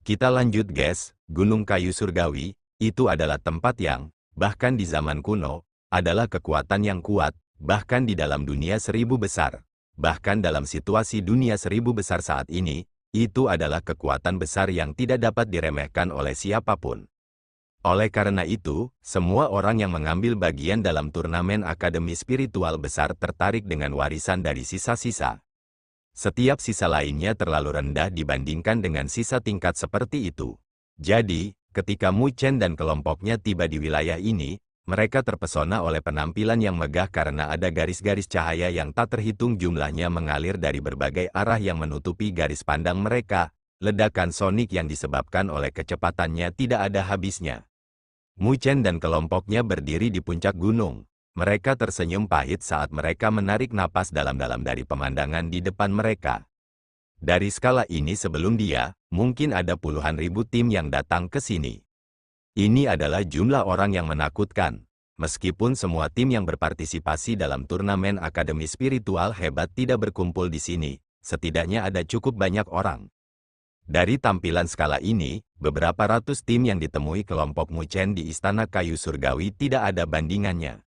Kita lanjut guys, Gunung Kayu Surgawi, itu adalah tempat yang, bahkan di zaman kuno, adalah kekuatan yang kuat, bahkan di dalam dunia seribu besar. Bahkan dalam situasi dunia seribu besar saat ini, itu adalah kekuatan besar yang tidak dapat diremehkan oleh siapapun. Oleh karena itu, semua orang yang mengambil bagian dalam turnamen akademi spiritual besar tertarik dengan warisan dari sisa-sisa. Setiap sisa lainnya terlalu rendah dibandingkan dengan sisa tingkat seperti itu. Jadi, ketika Mu Chen dan kelompoknya tiba di wilayah ini, mereka terpesona oleh penampilan yang megah karena ada garis-garis cahaya yang tak terhitung jumlahnya mengalir dari berbagai arah yang menutupi garis pandang mereka. Ledakan sonik yang disebabkan oleh kecepatannya tidak ada habisnya. Mu Chen dan kelompoknya berdiri di puncak gunung. Mereka tersenyum pahit saat mereka menarik napas dalam-dalam dari pemandangan di depan mereka. Dari skala ini sebelum dia, mungkin ada puluhan ribu tim yang datang ke sini. Ini adalah jumlah orang yang menakutkan. Meskipun semua tim yang berpartisipasi dalam turnamen akademi spiritual hebat tidak berkumpul di sini, setidaknya ada cukup banyak orang. Dari tampilan skala ini, beberapa ratus tim yang ditemui kelompok Mu Chen di Istana Kayu Surgawi tidak ada bandingannya.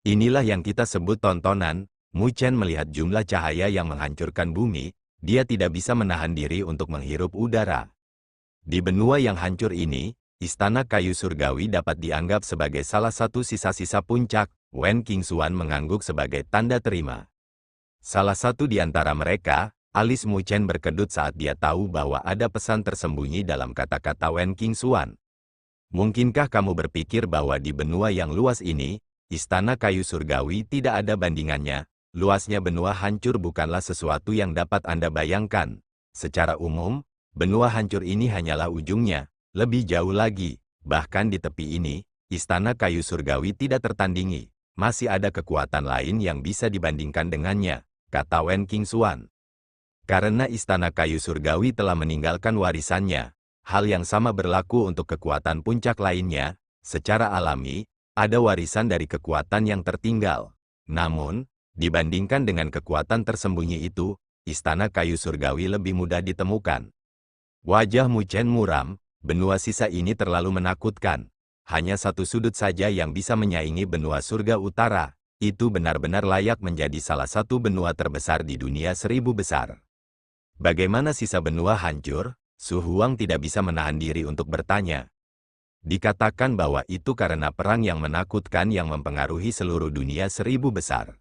Inilah yang kita sebut tontonan. Mu Chen melihat jumlah cahaya yang menghancurkan bumi, dia tidak bisa menahan diri untuk menghirup udara. Di benua yang hancur ini, Istana Kayu Surgawi dapat dianggap sebagai salah satu sisa-sisa puncak. Wen Qingxuan mengangguk sebagai tanda terima. Salah satu di antara mereka, alis Mu Chen berkedut saat dia tahu bahwa ada pesan tersembunyi dalam kata-kata Wen Qingxuan. Mungkinkah kamu berpikir bahwa di benua yang luas ini, Istana Kayu Surgawi tidak ada bandingannya? Luasnya benua hancur bukanlah sesuatu yang dapat Anda bayangkan. Secara umum, benua hancur ini hanyalah ujungnya. Lebih jauh lagi, bahkan di tepi ini, Istana Kayu Surgawi tidak tertandingi. Masih ada kekuatan lain yang bisa dibandingkan dengannya, kata Wen Qingxuan. Karena Istana Kayu Surgawi telah meninggalkan warisannya, hal yang sama berlaku untuk kekuatan puncak lainnya. Secara alami, ada warisan dari kekuatan yang tertinggal. Namun, dibandingkan dengan kekuatan tersembunyi itu, Istana Kayu Surgawi lebih mudah ditemukan. Wajah Mu Chen muram, benua sisa ini terlalu menakutkan. Hanya satu sudut saja yang bisa menyaingi benua surga utara. Itu benar-benar layak menjadi salah satu benua terbesar di dunia seribu besar. Bagaimana sisa benua hancur? Su Huang tidak bisa menahan diri untuk bertanya. Dikatakan bahwa itu karena perang yang menakutkan yang mempengaruhi seluruh dunia seribu besar.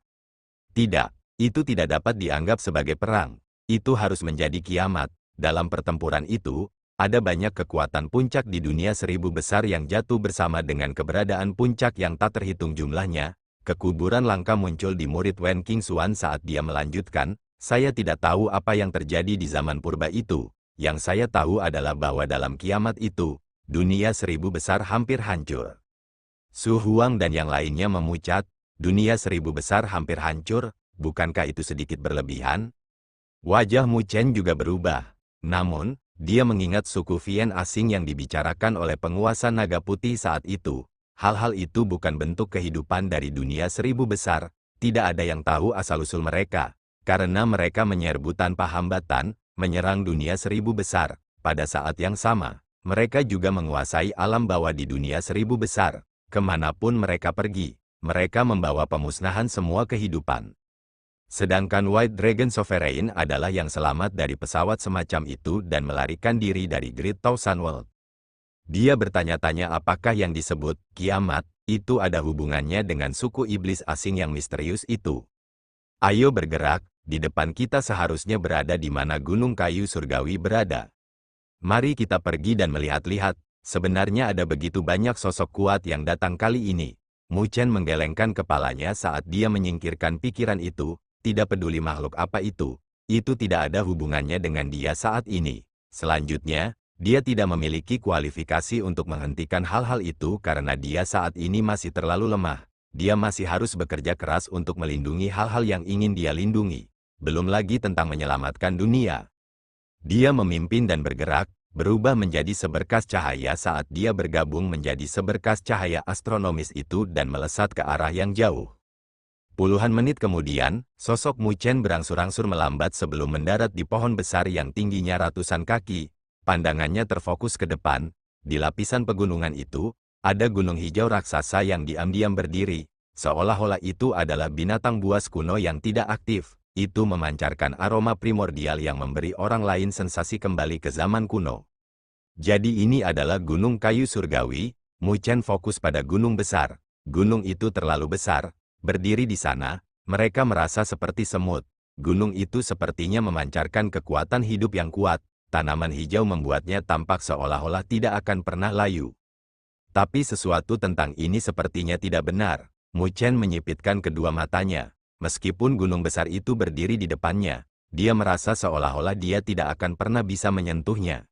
Tidak, itu tidak dapat dianggap sebagai perang. Itu harus menjadi kiamat. Dalam pertempuran itu, ada banyak kekuatan puncak di dunia seribu besar yang jatuh bersama dengan keberadaan puncak yang tak terhitung jumlahnya. Kekuburan langka muncul di murid Wen Qingxuan saat dia melanjutkan, saya tidak tahu apa yang terjadi di zaman purba itu. Yang saya tahu adalah bahwa dalam kiamat itu, dunia seribu besar hampir hancur. Su Huang dan yang lainnya memucat, dunia seribu besar hampir hancur, bukankah itu sedikit berlebihan? Wajah Mu Chen juga berubah. Namun, dia mengingat suku Vian asing yang dibicarakan oleh penguasa naga putih saat itu. Hal-hal itu bukan bentuk kehidupan dari dunia seribu besar, tidak ada yang tahu asal-usul mereka, karena mereka menyerbu tanpa hambatan, menyerang dunia seribu besar. Pada saat yang sama, mereka juga menguasai alam bawah di dunia seribu besar. Kemanapun mereka pergi, mereka membawa pemusnahan semua kehidupan. Sedangkan White Dragon Sovereign adalah yang selamat dari pesawat semacam itu dan melarikan diri dari Great Thousand World. Dia bertanya-tanya apakah yang disebut kiamat itu ada hubungannya dengan suku iblis asing yang misterius itu. Ayo bergerak, di depan kita seharusnya berada di mana Gunung Kayu Surgawi berada. Mari kita pergi dan melihat-lihat, sebenarnya ada begitu banyak sosok kuat yang datang kali ini. Mu Chen menggelengkan kepalanya saat dia menyingkirkan pikiran itu, tidak peduli makhluk apa itu tidak ada hubungannya dengan dia saat ini. Selanjutnya, dia tidak memiliki kualifikasi untuk menghentikan hal-hal itu karena dia saat ini masih terlalu lemah. Dia masih harus bekerja keras untuk melindungi hal-hal yang ingin dia lindungi. Belum lagi tentang menyelamatkan dunia. Dia memimpin dan bergerak, berubah menjadi seberkas cahaya saat dia bergabung menjadi seberkas cahaya astronomis itu dan melesat ke arah yang jauh. Puluhan menit kemudian, sosok Mu Chen berangsur-angsur melambat sebelum mendarat di pohon besar yang tingginya ratusan kaki. Pandangannya terfokus ke depan. Di lapisan pegunungan itu, ada gunung hijau raksasa yang diam-diam berdiri, seolah-olah itu adalah binatang buas kuno yang tidak aktif. Itu memancarkan aroma primordial yang memberi orang lain sensasi kembali ke zaman kuno. Jadi ini adalah gunung kayu surgawi. Mu Chen fokus pada gunung besar. Gunung itu terlalu besar. Berdiri di sana, mereka merasa seperti semut. Gunung itu sepertinya memancarkan kekuatan hidup yang kuat. Tanaman hijau membuatnya tampak seolah-olah tidak akan pernah layu. Tapi sesuatu tentang ini sepertinya tidak benar. Mu Chen menyipitkan kedua matanya. Meskipun gunung besar itu berdiri di depannya, dia merasa seolah-olah dia tidak akan pernah bisa menyentuhnya.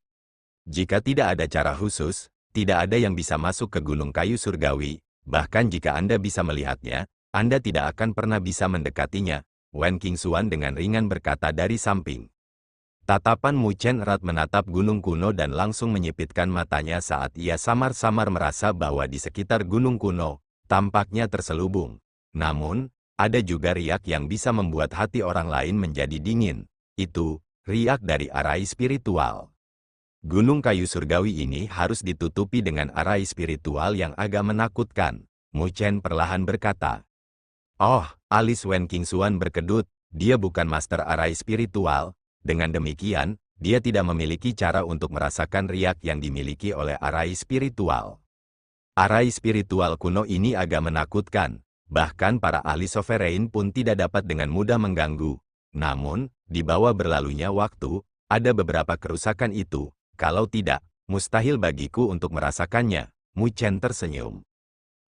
Jika tidak ada cara khusus, tidak ada yang bisa masuk ke gunung kayu surgawi. Bahkan jika Anda bisa melihatnya, Anda tidak akan pernah bisa mendekatinya. Wen Qingxuan dengan ringan berkata dari samping. Tatapan Mu Chen erat menatap gunung kuno dan langsung menyipitkan matanya saat ia samar-samar merasa bahwa di sekitar gunung kuno, tampaknya terselubung. Namun, ada juga riak yang bisa membuat hati orang lain menjadi dingin. Itu, riak dari arai spiritual. Gunung kayu surgawi ini harus ditutupi dengan arai spiritual yang agak menakutkan. Mu Chen perlahan berkata. Oh, alis Wen Qingxuan berkedut, dia bukan master arai spiritual. Dengan demikian, dia tidak memiliki cara untuk merasakan riak yang dimiliki oleh arai spiritual. Arai spiritual kuno ini agak menakutkan, bahkan para ahli sovereign pun tidak dapat dengan mudah mengganggu. Namun, di bawah berlalunya waktu, ada beberapa kerusakan itu, kalau tidak, mustahil bagiku untuk merasakannya. Mu Chen tersenyum.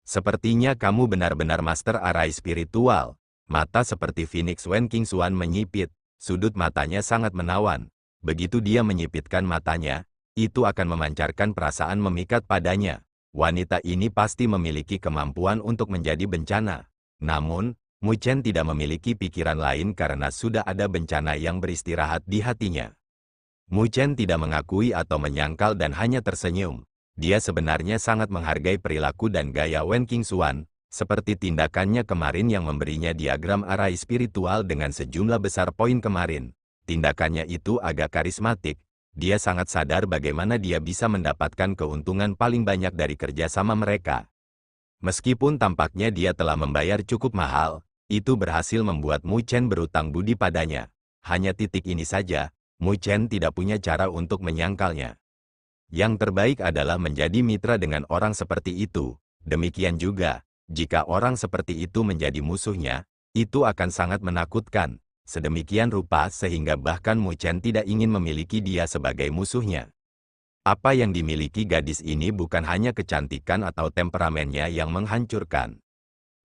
Sepertinya kamu benar-benar master arai spiritual. Mata seperti Phoenix Wen Qingxuan menyipit. Sudut matanya sangat menawan. Begitu dia menyipitkan matanya, itu akan memancarkan perasaan memikat padanya. Wanita ini pasti memiliki kemampuan untuk menjadi bencana. Namun, Mu Chen tidak memiliki pikiran lain karena sudah ada bencana yang beristirahat di hatinya. Mu Chen tidak mengakui atau menyangkal dan hanya tersenyum. Dia sebenarnya sangat menghargai perilaku dan gaya Wen Qingxuan, seperti tindakannya kemarin yang memberinya diagram arai spiritual dengan sejumlah besar poin kemarin. Tindakannya itu agak karismatik. Dia sangat sadar bagaimana dia bisa mendapatkan keuntungan paling banyak dari kerjasama mereka. Meskipun tampaknya dia telah membayar cukup mahal, itu berhasil membuat Mu Chen berutang budi padanya. Hanya titik ini saja, Mu Chen tidak punya cara untuk menyangkalnya. Yang terbaik adalah menjadi mitra dengan orang seperti itu. Demikian juga, jika orang seperti itu menjadi musuhnya, itu akan sangat menakutkan. Sedemikian rupa sehingga bahkan Mu Chen tidak ingin memiliki dia sebagai musuhnya. Apa yang dimiliki gadis ini bukan hanya kecantikan atau temperamennya yang menghancurkan.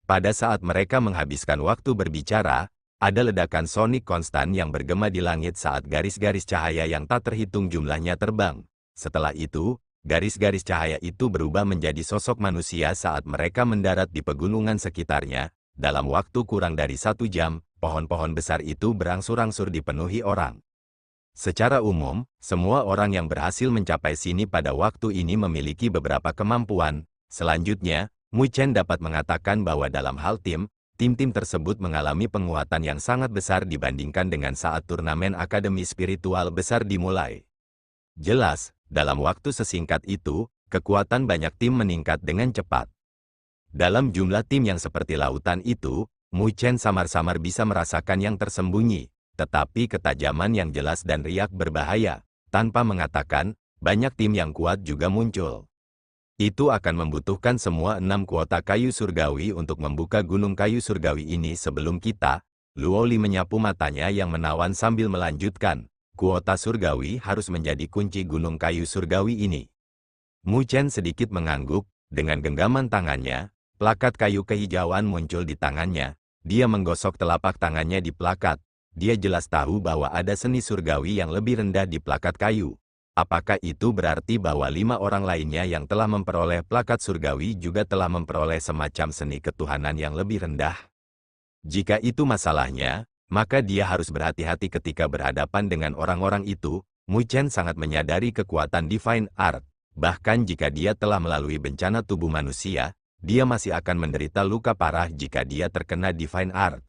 Pada saat mereka menghabiskan waktu berbicara, ada ledakan sonik konstan yang bergema di langit saat garis-garis cahaya yang tak terhitung jumlahnya terbang. Setelah itu, garis-garis cahaya itu berubah menjadi sosok manusia saat mereka mendarat di pegunungan sekitarnya. Dalam waktu kurang dari 1 jam, pohon-pohon besar itu berangsur-angsur dipenuhi orang. Secara umum, semua orang yang berhasil mencapai sini pada waktu ini memiliki beberapa kemampuan. Selanjutnya, Mu Chen dapat mengatakan bahwa dalam hal tim-tim tersebut mengalami penguatan yang sangat besar dibandingkan dengan saat turnamen akademi spiritual besar dimulai. Jelas, dalam waktu sesingkat itu, kekuatan banyak tim meningkat dengan cepat. Dalam jumlah tim yang seperti lautan itu, Mu Chen samar-samar bisa merasakan yang tersembunyi, tetapi ketajaman yang jelas dan riak berbahaya. Tanpa mengatakan, banyak tim yang kuat juga muncul. Itu akan membutuhkan semua 6 kuota kayu surgawi untuk membuka gunung kayu surgawi ini sebelum kita. Luo Li menyapu matanya yang menawan sambil melanjutkan. Kuota surgawi harus menjadi kunci gunung kayu surgawi ini. Mu Chen sedikit mengangguk, dengan genggaman tangannya, plakat kayu kehijauan muncul di tangannya. Dia menggosok telapak tangannya di plakat. Dia jelas tahu bahwa ada seni surgawi yang lebih rendah di plakat kayu. Apakah itu berarti bahwa 5 orang lainnya yang telah memperoleh plakat surgawi juga telah memperoleh semacam seni ketuhanan yang lebih rendah? Jika itu masalahnya, maka dia harus berhati-hati ketika berhadapan dengan orang-orang itu. Mu Chen sangat menyadari kekuatan Divine Art. Bahkan jika dia telah melalui bencana tubuh manusia, dia masih akan menderita luka parah jika dia terkena Divine Art.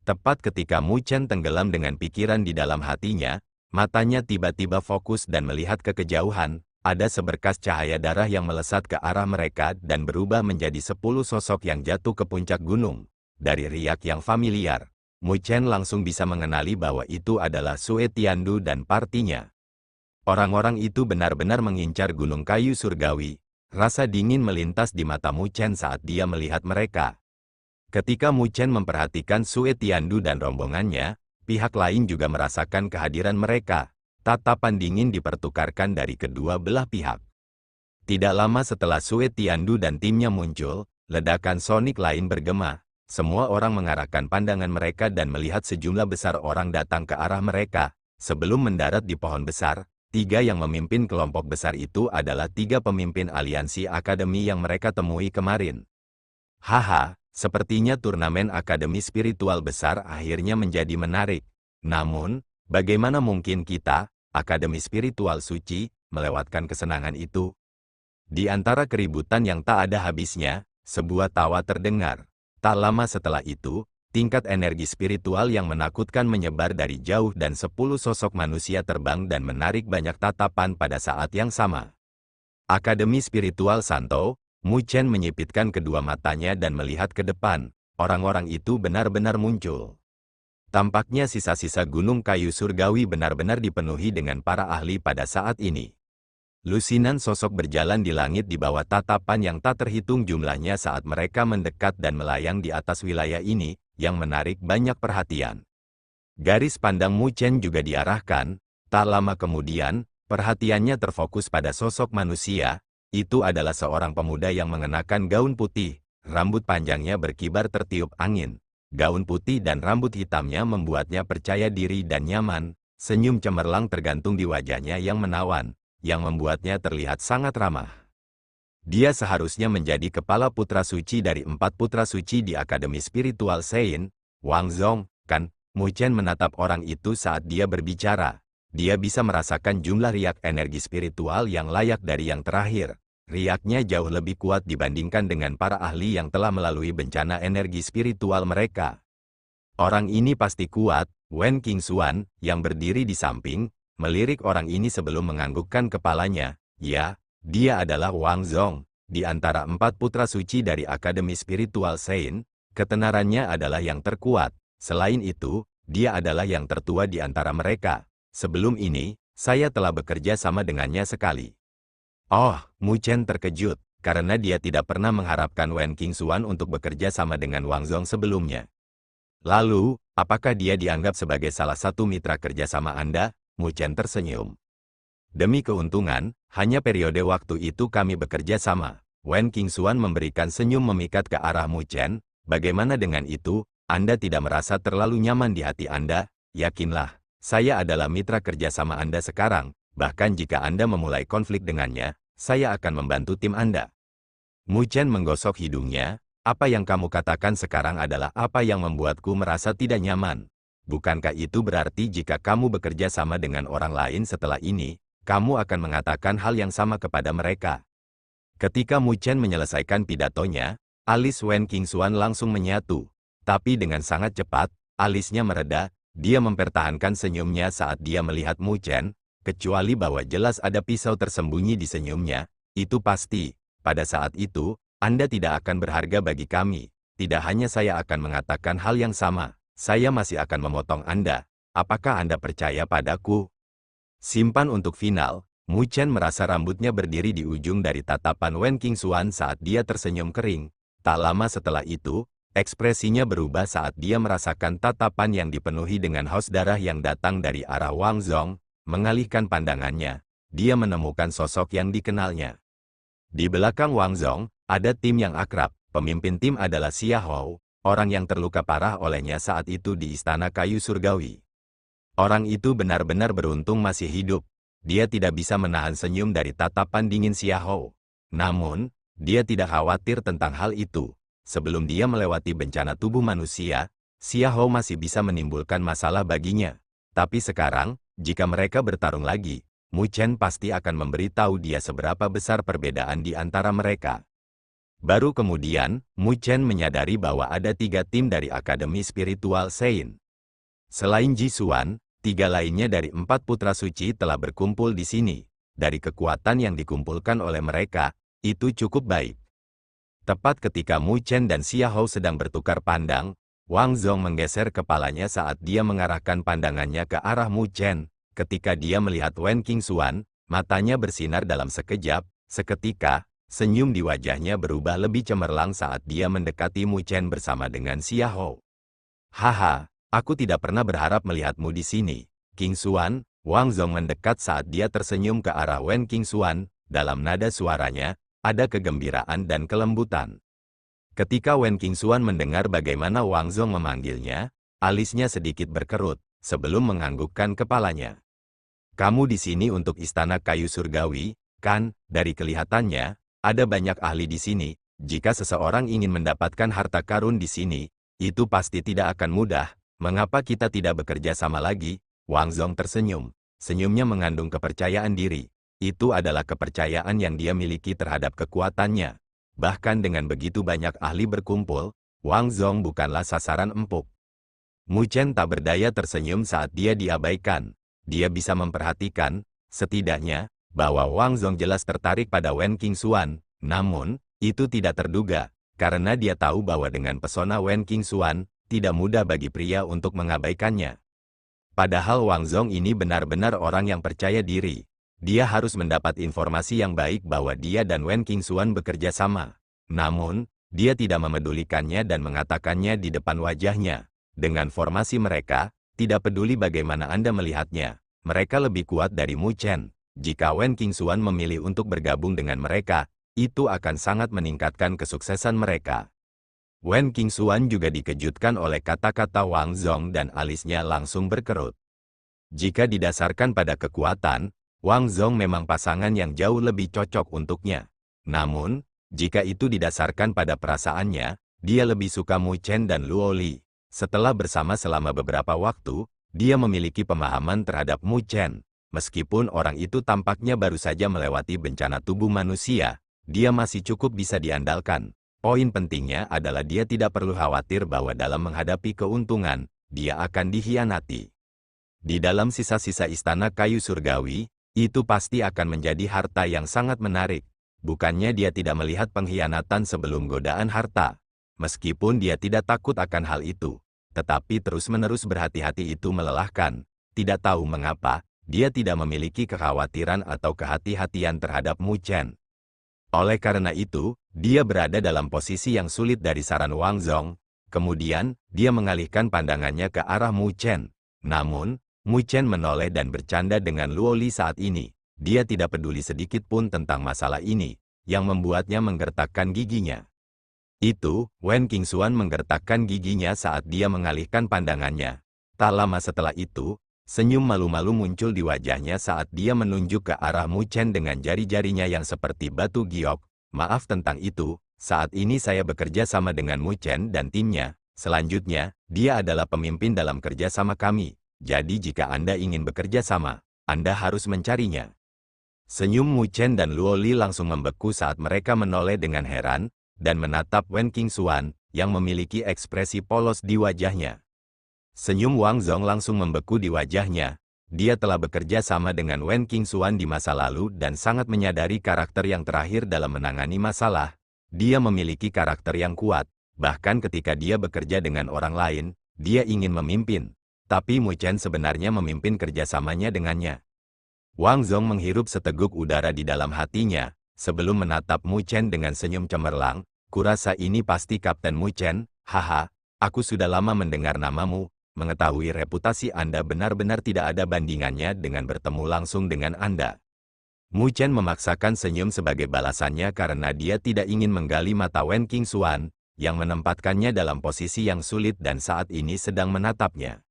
Tepat ketika Mu Chen tenggelam dengan pikiran di dalam hatinya, Matanya tiba-tiba fokus dan melihat ke kejauhan. Ada seberkas cahaya darah yang melesat ke arah mereka dan berubah menjadi 10 sosok yang jatuh ke puncak gunung. Dari riak yang familiar, Mu Chen langsung bisa mengenali bahwa itu adalah Sue Tiandu dan partinya. Orang-orang itu benar-benar mengincar gunung kayu surgawi. Rasa dingin melintas di mata Mu Chen saat dia melihat mereka. Ketika Mu Chen memperhatikan Sue Tiandu dan rombongannya, pihak lain juga merasakan kehadiran mereka. Tatapan dingin dipertukarkan dari kedua belah pihak. Tidak lama setelah Sue Tiandu dan timnya muncul, ledakan sonik lain bergema. Semua orang mengarahkan pandangan mereka dan melihat sejumlah besar orang datang ke arah mereka. Sebelum mendarat di pohon besar, 3 yang memimpin kelompok besar itu adalah 3 pemimpin aliansi akademi yang mereka temui kemarin. Haha, sepertinya turnamen akademi spiritual besar akhirnya menjadi menarik. Namun, bagaimana mungkin kita, Akademi Spiritual Suci, melewatkan kesenangan itu? Di antara keributan yang tak ada habisnya, sebuah tawa terdengar. Tak lama setelah itu, tingkat energi spiritual yang menakutkan menyebar dari jauh dan 10 sosok manusia terbang dan menarik banyak tatapan pada saat yang sama. Akademi Spiritual Santo, Mu Chen menyipitkan kedua matanya dan melihat ke depan. Orang-orang itu benar-benar muncul. Tampaknya sisa-sisa gunung kayu surgawi benar-benar dipenuhi dengan para ahli pada saat ini. Lusinan sosok berjalan di langit di bawah tatapan yang tak terhitung jumlahnya saat mereka mendekat dan melayang di atas wilayah ini, yang menarik banyak perhatian. Garis pandang Mu Chen juga diarahkan. Tak lama kemudian, perhatiannya terfokus pada sosok manusia. Itu adalah seorang pemuda yang mengenakan gaun putih, rambut panjangnya berkibar tertiup angin. Gaun putih dan rambut hitamnya membuatnya percaya diri dan nyaman. Senyum cemerlang tergantung di wajahnya yang menawan, yang membuatnya terlihat sangat ramah. Dia seharusnya menjadi kepala putra suci dari 4 putra suci di Akademi Spiritual Sein, Wang Zong, kan? Mu Chen menatap orang itu saat dia berbicara. Dia bisa merasakan jumlah riak energi spiritual yang layak dari yang terakhir. Riaknya jauh lebih kuat dibandingkan dengan para ahli yang telah melalui bencana energi spiritual mereka. Orang ini pasti kuat. Wen Qingxuan, yang berdiri di samping, melirik orang ini sebelum menganggukkan kepalanya. Ya, dia adalah Wang Zong. Di antara 4 putra suci dari Akademi Spiritual Sein, ketenarannya adalah yang terkuat. Selain itu, dia adalah yang tertua di antara mereka. Sebelum ini, saya telah bekerja sama dengannya sekali. Oh, Mu Chen terkejut, karena dia tidak pernah mengharapkan Wen Qingxuan untuk bekerja sama dengan Wang Zong sebelumnya. Lalu, apakah dia dianggap sebagai salah satu mitra kerjasama Anda? Mu Chen tersenyum. Demi keuntungan, hanya periode waktu itu kami bekerja sama. Wen Qingxuan memberikan senyum memikat ke arah Mu Chen. Bagaimana dengan itu? Anda tidak merasa terlalu nyaman di hati Anda? Yakinlah, saya adalah mitra kerjasama Anda sekarang. Bahkan jika Anda memulai konflik dengannya, saya akan membantu tim Anda. Mu Chen menggosok hidungnya. Apa yang kamu katakan sekarang adalah apa yang membuatku merasa tidak nyaman. Bukankah itu berarti jika kamu bekerja sama dengan orang lain setelah ini, kamu akan mengatakan hal yang sama kepada mereka? Ketika Mu Chen menyelesaikan pidatonya, alis Wen Qingxuan langsung menyatu. Tapi dengan sangat cepat, alisnya mereda. Dia mempertahankan senyumnya saat dia melihat Mu Chen. Kecuali bahwa jelas ada pisau tersembunyi di senyumnya, itu pasti. Pada saat itu, Anda tidak akan berharga bagi kami. Tidak hanya saya akan mengatakan hal yang sama, saya masih akan memotong Anda. Apakah Anda percaya padaku? Simpan untuk final. Mu Chen merasa rambutnya berdiri di ujung dari tatapan Wen Qingxuan saat dia tersenyum kering. Tak lama setelah itu, ekspresinya berubah saat dia merasakan tatapan yang dipenuhi dengan haus darah yang datang dari arah Wang Zong. Mengalihkan pandangannya, dia menemukan sosok yang dikenalnya. Di belakang Wang Zong, ada tim yang akrab. Pemimpin tim adalah Xia Hou, orang yang terluka parah olehnya saat itu di Istana Kayu Surgawi. Orang itu benar-benar beruntung masih hidup. Dia tidak bisa menahan senyum dari tatapan dingin Xia Hou. Namun, dia tidak khawatir tentang hal itu. Sebelum dia melewati bencana tubuh manusia, Xia Hou masih bisa menimbulkan masalah baginya. Tapi sekarang, jika mereka bertarung lagi, Mu Chen pasti akan memberitahu dia seberapa besar perbedaan di antara mereka. Baru kemudian, Mu Chen menyadari bahwa ada 3 tim dari Akademi Spiritual Sein. Selain Ji Xuan, 3 lainnya dari 4 putra suci telah berkumpul di sini. Dari kekuatan yang dikumpulkan oleh mereka, itu cukup baik. Tepat ketika Mu Chen dan Xia Hou sedang bertukar pandang, Wang Zong menggeser kepalanya saat dia mengarahkan pandangannya ke arah Mu Chen. Ketika dia melihat Wen Qingxuan, matanya bersinar dalam sekejap. Seketika, senyum di wajahnya berubah lebih cemerlang saat dia mendekati Mu Chen bersama dengan Xia Hou. Haha, aku tidak pernah berharap melihatmu di sini, Qingxuan. Wang Zong mendekat saat dia tersenyum ke arah Wen Qingxuan. Dalam nada suaranya, ada kegembiraan dan kelembutan. Ketika Wen Qingxuan mendengar bagaimana Wang Zong memanggilnya, alisnya sedikit berkerut, sebelum menganggukkan kepalanya. Kamu di sini untuk istana kayu surgawi, kan? Dari kelihatannya, ada banyak ahli di sini. Jika seseorang ingin mendapatkan harta karun di sini, itu pasti tidak akan mudah. Mengapa kita tidak bekerja sama lagi? Wang Zong tersenyum. Senyumnya mengandung kepercayaan diri. Itu adalah kepercayaan yang dia miliki terhadap kekuatannya. Bahkan dengan begitu banyak ahli berkumpul, Wang Zong bukanlah sasaran empuk. Mu Chen tak berdaya tersenyum saat dia diabaikan. Dia bisa memperhatikan, setidaknya, bahwa Wang Zong jelas tertarik pada Wen Qingxuan. Namun, itu tidak terduga, karena dia tahu bahwa dengan pesona Wen Qingxuan, tidak mudah bagi pria untuk mengabaikannya. Padahal Wang Zong ini benar-benar orang yang percaya diri. Dia harus mendapat informasi yang baik bahwa dia dan Wen Qingxuan bekerja sama. Namun, dia tidak memedulikannya dan mengatakannya di depan wajahnya. Dengan formasi mereka, tidak peduli bagaimana Anda melihatnya, mereka lebih kuat dari Mu Chen. Jika Wen Qingxuan memilih untuk bergabung dengan mereka, itu akan sangat meningkatkan kesuksesan mereka. Wen Qingxuan juga dikejutkan oleh kata-kata Wang Zong dan alisnya langsung berkerut. Jika didasarkan pada kekuatan, Wang Zong memang pasangan yang jauh lebih cocok untuknya. Namun, jika itu didasarkan pada perasaannya, dia lebih suka Mu Chen dan Luo Li. Setelah bersama selama beberapa waktu, dia memiliki pemahaman terhadap Mu Chen. Meskipun orang itu tampaknya baru saja melewati bencana tubuh manusia, dia masih cukup bisa diandalkan. Poin pentingnya adalah dia tidak perlu khawatir bahwa dalam menghadapi keuntungan, dia akan dikhianati. Di dalam sisa-sisa istana kayu surgawi, itu pasti akan menjadi harta yang sangat menarik. Bukannya dia tidak melihat pengkhianatan sebelum godaan harta. Meskipun dia tidak takut akan hal itu, tetapi terus-menerus berhati-hati itu melelahkan. Tidak tahu mengapa, dia tidak memiliki kekhawatiran atau kehati-hatian terhadap Mu Chen. Oleh karena itu, dia berada dalam posisi yang sulit dari saran Wang Zong. Kemudian, dia mengalihkan pandangannya ke arah Mu Chen. Namun, Mu Chen menoleh dan bercanda dengan Luo Li saat ini. Dia tidak peduli sedikit pun tentang masalah ini, yang membuatnya menggertakkan giginya. Itu, Wen Qingxuan menggertakkan giginya saat dia mengalihkan pandangannya. Tak lama setelah itu, senyum malu-malu muncul di wajahnya saat dia menunjuk ke arah Mu Chen dengan jari-jarinya yang seperti batu giok. Maaf tentang itu, saat ini saya bekerja sama dengan Mu Chen dan timnya. Selanjutnya, dia adalah pemimpin dalam kerja sama kami. Jadi jika Anda ingin bekerja sama, Anda harus mencarinya. Senyum Mu Chen dan Luo Li langsung membeku saat mereka menoleh dengan heran, dan menatap Wen Qingxuan, yang memiliki ekspresi polos di wajahnya. Senyum Wang Zong langsung membeku di wajahnya. Dia telah bekerja sama dengan Wen Qingxuan di masa lalu dan sangat menyadari karakter yang terakhir dalam menangani masalah. Dia memiliki karakter yang kuat, bahkan ketika dia bekerja dengan orang lain, dia ingin memimpin. Tapi Mu Chen sebenarnya memimpin kerjasamanya dengannya. Wang Zong menghirup seteguk udara di dalam hatinya, sebelum menatap Mu Chen dengan senyum cemerlang. Kurasa ini pasti Kapten Mu Chen, haha, aku sudah lama mendengar namamu, mengetahui reputasi Anda benar-benar tidak ada bandingannya dengan bertemu langsung dengan Anda. Mu Chen memaksakan senyum sebagai balasannya karena dia tidak ingin menggali mata Wen Qingxuan, yang menempatkannya dalam posisi yang sulit dan saat ini sedang menatapnya.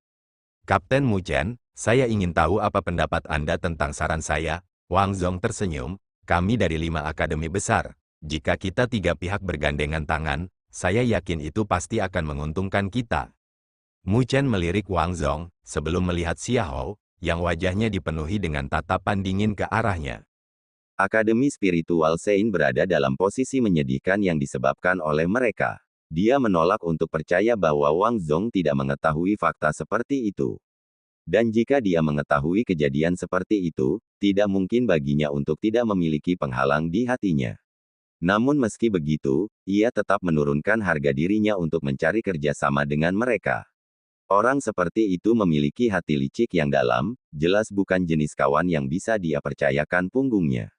Kapten Mu Chen, saya ingin tahu apa pendapat Anda tentang saran saya. Wang Zong tersenyum, kami dari 5 akademi besar. Jika kita 3 pihak bergandengan tangan, saya yakin itu pasti akan menguntungkan kita. Mu Chen melirik Wang Zong, sebelum melihat Xia Hou, yang wajahnya dipenuhi dengan tatapan dingin ke arahnya. Akademi Spiritual Sein berada dalam posisi menyedihkan yang disebabkan oleh mereka. Dia menolak untuk percaya bahwa Wang Zong tidak mengetahui fakta seperti itu. Dan jika dia mengetahui kejadian seperti itu, tidak mungkin baginya untuk tidak memiliki penghalang di hatinya. Namun meski begitu, ia tetap menurunkan harga dirinya untuk mencari kerjasama dengan mereka. Orang seperti itu memiliki hati licik yang dalam, jelas bukan jenis kawan yang bisa dia percayakan punggungnya.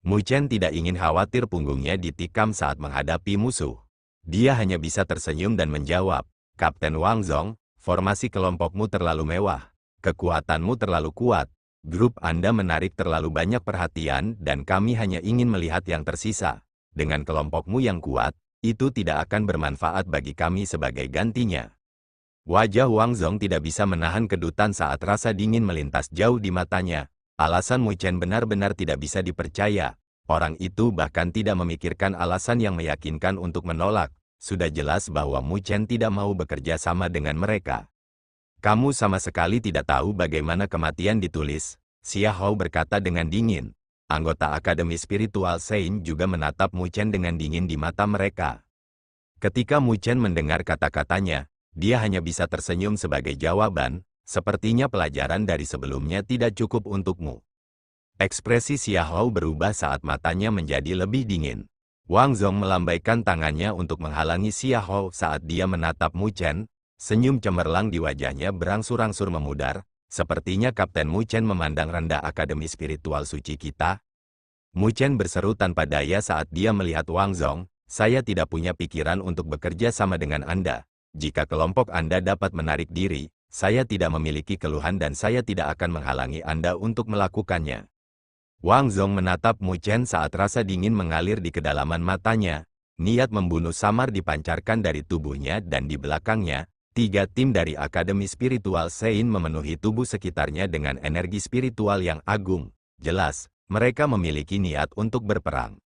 Mu Chen tidak ingin khawatir punggungnya ditikam saat menghadapi musuh. Dia hanya bisa tersenyum dan menjawab, "Kapten Wang Zong, formasi kelompokmu terlalu mewah. Kekuatanmu terlalu kuat. Grup Anda menarik terlalu banyak perhatian dan kami hanya ingin melihat yang tersisa. Dengan kelompokmu yang kuat, itu tidak akan bermanfaat bagi kami sebagai gantinya." Wajah Wang Zong tidak bisa menahan kedutan saat rasa dingin melintas jauh di matanya. Alasan Mu Chen benar-benar tidak bisa dipercaya. Orang itu bahkan tidak memikirkan alasan yang meyakinkan untuk menolak. Sudah jelas bahwa Mu Chen tidak mau bekerja sama dengan mereka. "Kamu sama sekali tidak tahu bagaimana kematian ditulis," Xia Hou berkata dengan dingin. Anggota Akademi Spiritual Sein juga menatap Mu Chen dengan dingin di mata mereka. Ketika Mu Chen mendengar kata-katanya, dia hanya bisa tersenyum sebagai jawaban, "Sepertinya pelajaran dari sebelumnya tidak cukup untukmu." Ekspresi Xia Hou berubah saat matanya menjadi lebih dingin. Wang Zong melambaikan tangannya untuk menghalangi Xia Hou saat dia menatap Mu Chen. Senyum cemerlang di wajahnya berangsur-angsur memudar. "Sepertinya Kapten Mu Chen memandang rendah Akademi Spiritual Suci kita." Mu Chen berseru tanpa daya saat dia melihat Wang Zong, "Saya tidak punya pikiran untuk bekerja sama dengan Anda. Jika kelompok Anda dapat menarik diri, saya tidak memiliki keluhan dan saya tidak akan menghalangi Anda untuk melakukannya." Wang Zong menatap Mu Chen saat rasa dingin mengalir di kedalaman matanya. Niat membunuh samar dipancarkan dari tubuhnya dan di belakangnya, 3 tim dari Akademi Spiritual Sein memenuhi tubuh sekitarnya dengan energi spiritual yang agung. Jelas, mereka memiliki niat untuk berperang.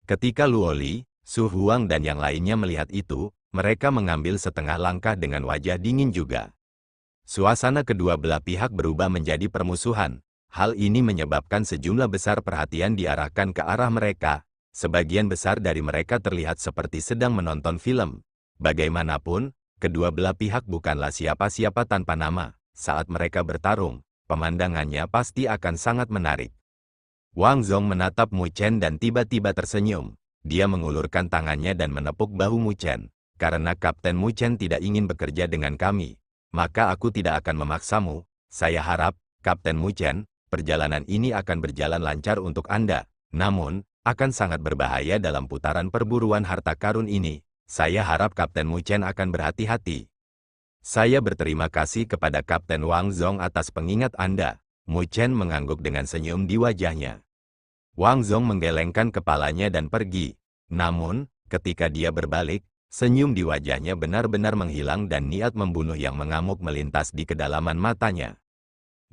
Ketika Luo Li, Su Huang dan yang lainnya melihat itu, mereka mengambil setengah langkah dengan wajah dingin juga. Suasana kedua belah pihak berubah menjadi permusuhan. Hal ini menyebabkan sejumlah besar perhatian diarahkan ke arah mereka. Sebagian besar dari mereka terlihat seperti sedang menonton film. Bagaimanapun, kedua belah pihak bukanlah siapa-siapa tanpa nama. Saat mereka bertarung, pemandangannya pasti akan sangat menarik. Wang Zong menatap Mu Chen dan tiba-tiba tersenyum. Dia mengulurkan tangannya dan menepuk bahu Mu Chen. "Karena Kapten Mu Chen tidak ingin bekerja dengan kami, maka aku tidak akan memaksamu. Saya harap, Kapten Mu Chen, perjalanan ini akan berjalan lancar untuk Anda. Namun, akan sangat berbahaya dalam putaran perburuan harta karun ini. Saya harap Kapten Mu Chen akan berhati-hati." "Saya berterima kasih kepada Kapten Wang Zong atas pengingat Anda." Mu Chen mengangguk dengan senyum di wajahnya. Wang Zong menggelengkan kepalanya dan pergi. Namun, ketika dia berbalik, senyum di wajahnya benar-benar menghilang dan niat membunuh yang mengamuk melintas di kedalaman matanya.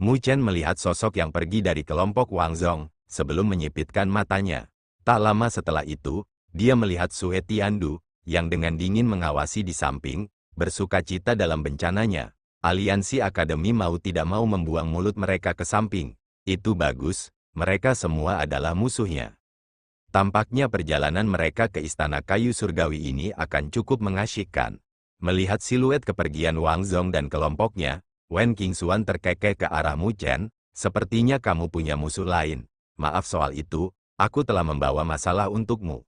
Mu Chen melihat sosok yang pergi dari kelompok Wang Zong, sebelum menyipitkan matanya. Tak lama setelah itu, dia melihat Sue Tiandu, yang dengan dingin mengawasi di samping, bersukacita dalam bencananya. Aliansi Akademi mau tidak mau membuang mulut mereka ke samping. Itu bagus, mereka semua adalah musuhnya. Tampaknya perjalanan mereka ke Istana Kayu Surgawi ini akan cukup mengasyikkan. Melihat siluet kepergian Wang Zong dan kelompoknya, Wen Qingxuan terkekeh ke arah Mu Chen. "Sepertinya kamu punya musuh lain. Maaf soal itu, aku telah membawa masalah untukmu."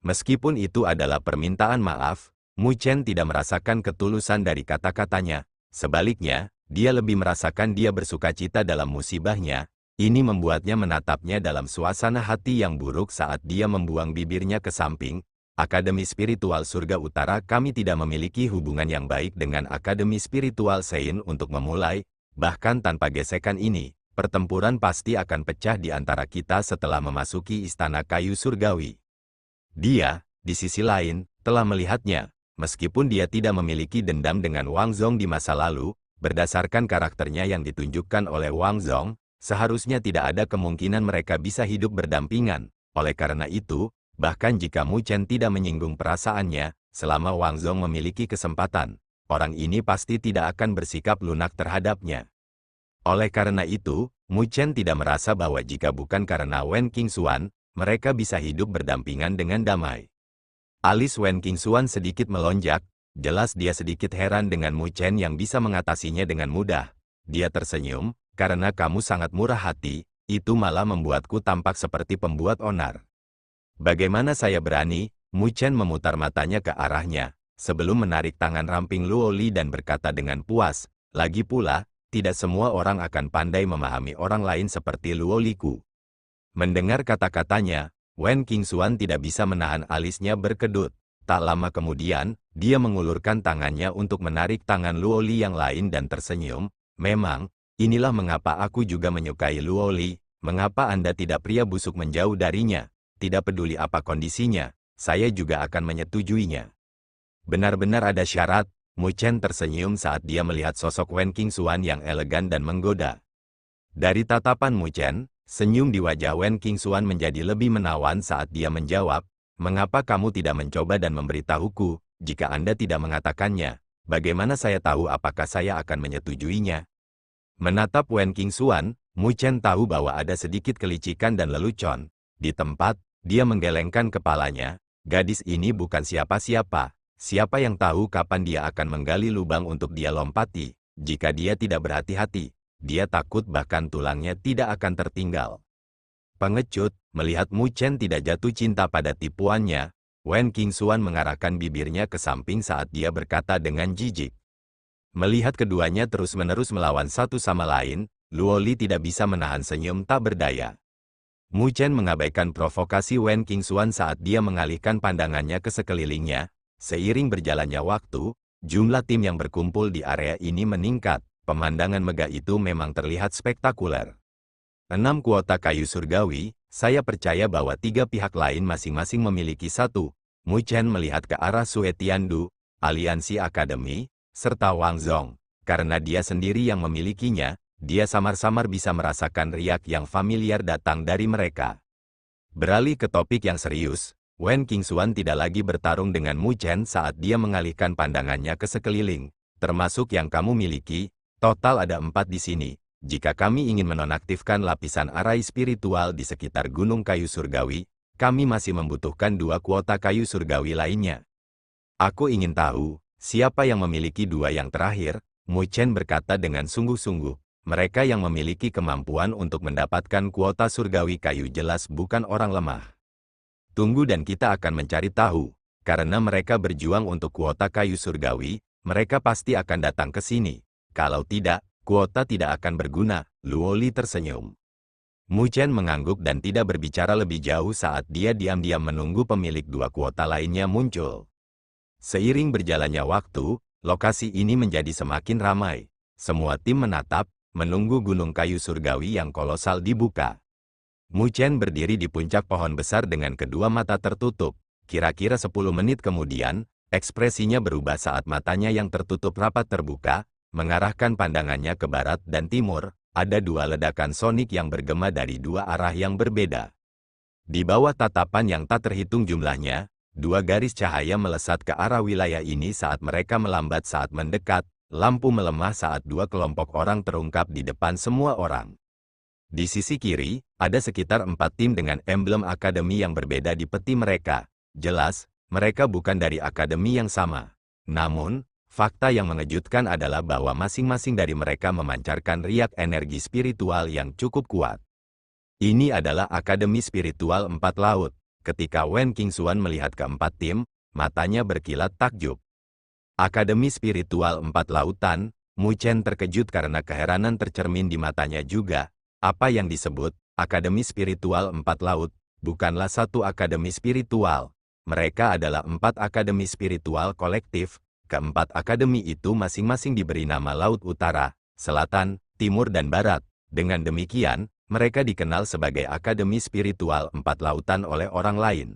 Meskipun itu adalah permintaan maaf, Mu Chen tidak merasakan ketulusan dari kata-katanya. Sebaliknya, dia lebih merasakan dia bersukacita dalam musibahnya. Ini membuatnya menatapnya dalam suasana hati yang buruk saat dia membuang bibirnya ke samping. "Akademi Spiritual Surga Utara kami tidak memiliki hubungan yang baik dengan Akademi Spiritual Sein untuk memulai, bahkan tanpa gesekan ini, pertempuran pasti akan pecah di antara kita setelah memasuki Istana Kayu Surgawi." Dia, di sisi lain, telah melihatnya. Meskipun dia tidak memiliki dendam dengan Wang Zong di masa lalu, berdasarkan karakternya yang ditunjukkan oleh Wang Zong, seharusnya tidak ada kemungkinan mereka bisa hidup berdampingan. Oleh karena itu, bahkan jika Mu Chen tidak menyinggung perasaannya, selama Wang Zong memiliki kesempatan, orang ini pasti tidak akan bersikap lunak terhadapnya. Oleh karena itu, Mu Chen tidak merasa bahwa jika bukan karena Wen Qingxuan, mereka bisa hidup berdampingan dengan damai. Alis Wen Qingxuan sedikit melonjak, jelas dia sedikit heran dengan Mu Chen yang bisa mengatasinya dengan mudah. Dia tersenyum, karena kamu sangat murah hati, itu malah membuatku tampak seperti pembuat onar. Bagaimana saya berani? Mu Chen memutar matanya ke arahnya, sebelum menarik tangan ramping Luo Li dan berkata dengan puas, lagi pula, tidak semua orang akan pandai memahami orang lain seperti Luo Liku. Mendengar kata-katanya, Wen Qingxuan tidak bisa menahan alisnya berkedut. Tak lama kemudian, dia mengulurkan tangannya untuk menarik tangan Luo Li yang lain dan tersenyum. Memang, inilah mengapa aku juga menyukai Luo Li. Mengapa Anda tidak pria busuk menjauh darinya? Tidak peduli apa kondisinya, saya juga akan menyetujuinya. Benar-benar ada syarat. Mu Chen tersenyum saat dia melihat sosok Wen Qingxuan yang elegan dan menggoda. Dari tatapan Mu Chen, senyum di wajah Wen Qingxuan menjadi lebih menawan saat dia menjawab, mengapa kamu tidak mencoba dan memberitahuku, jika Anda tidak mengatakannya, bagaimana saya tahu apakah saya akan menyetujuinya? Menatap Wen Qingxuan, Mu Chen tahu bahwa ada sedikit kelicikan dan lelucon. Di tempat, dia menggelengkan kepalanya, gadis ini bukan siapa-siapa. Siapa yang tahu kapan dia akan menggali lubang untuk dia lompati? Jika dia tidak berhati-hati, dia takut bahkan tulangnya tidak akan tertinggal. Pengecut, melihat Mu Chen tidak jatuh cinta pada tipuannya, Wen Qingxuan mengarahkan bibirnya ke samping saat dia berkata dengan jijik. Melihat keduanya terus-menerus melawan satu sama lain, Luo Li tidak bisa menahan senyum tak berdaya. Mu Chen mengabaikan provokasi Wen Qingxuan saat dia mengalihkan pandangannya ke sekelilingnya. Seiring berjalannya waktu, jumlah tim yang berkumpul di area ini meningkat. Pemandangan megah itu memang terlihat spektakuler. 6 kuota kayu surgawi, saya percaya bahwa 3 pihak lain masing-masing memiliki 1. Mu Chen melihat ke arah Sue Tiandu, Aliansi Akademi, serta Wang Zong. Karena dia sendiri yang memilikinya, dia samar-samar bisa merasakan riak yang familiar datang dari mereka. Beralih ke topik yang serius, Wen Qingxuan tidak lagi bertarung dengan Mu Chen saat dia mengalihkan pandangannya ke sekeliling, termasuk yang kamu miliki. Total ada 4 di sini. Jika kami ingin menonaktifkan lapisan arai spiritual di sekitar Gunung Kayu Surgawi, kami masih membutuhkan 2 kuota kayu surgawi lainnya. Aku ingin tahu, siapa yang memiliki 2 yang terakhir? Mu Chen berkata dengan sungguh-sungguh. Mereka yang memiliki kemampuan untuk mendapatkan kuota surgawi kayu jelas bukan orang lemah. Tunggu dan kita akan mencari tahu. Karena mereka berjuang untuk kuota kayu surgawi, mereka pasti akan datang ke sini. Kalau tidak, kuota tidak akan berguna. Luo Li tersenyum. Mu Chen mengangguk dan tidak berbicara lebih jauh saat dia diam-diam menunggu pemilik 2 kuota lainnya muncul. Seiring berjalannya waktu, lokasi ini menjadi semakin ramai. Semua tim menatap, menunggu gunung kayu surgawi yang kolosal dibuka. Mu Chen berdiri di puncak pohon besar dengan kedua mata tertutup. Kira-kira 10 menit kemudian, ekspresinya berubah saat matanya yang tertutup rapat terbuka, mengarahkan pandangannya ke barat dan timur. Ada 2 ledakan sonik yang bergema dari 2 arah yang berbeda. Di bawah tatapan yang tak terhitung jumlahnya, 2 garis cahaya melesat ke arah wilayah ini saat mereka melambat saat mendekat. Lampu melemah saat 2 kelompok orang terungkap di depan semua orang. Di sisi kiri, ada sekitar 4 tim dengan emblem akademi yang berbeda di peti mereka. Jelas, mereka bukan dari akademi yang sama. Namun, fakta yang mengejutkan adalah bahwa masing-masing dari mereka memancarkan riak energi spiritual yang cukup kuat. Ini adalah Akademi Spiritual 4 Laut. Ketika Wen Qingxuan melihat keempat tim, matanya berkilat takjub. Akademi Spiritual 4 Lautan, Mu Chen terkejut karena keheranan tercermin di matanya juga. Apa yang disebut Akademi Spiritual 4 Laut bukanlah satu akademi spiritual. Mereka adalah 4 akademi spiritual kolektif. Keempat akademi itu masing-masing diberi nama Laut Utara, Selatan, Timur dan Barat. Dengan demikian, mereka dikenal sebagai Akademi Spiritual 4 Lautan oleh orang lain.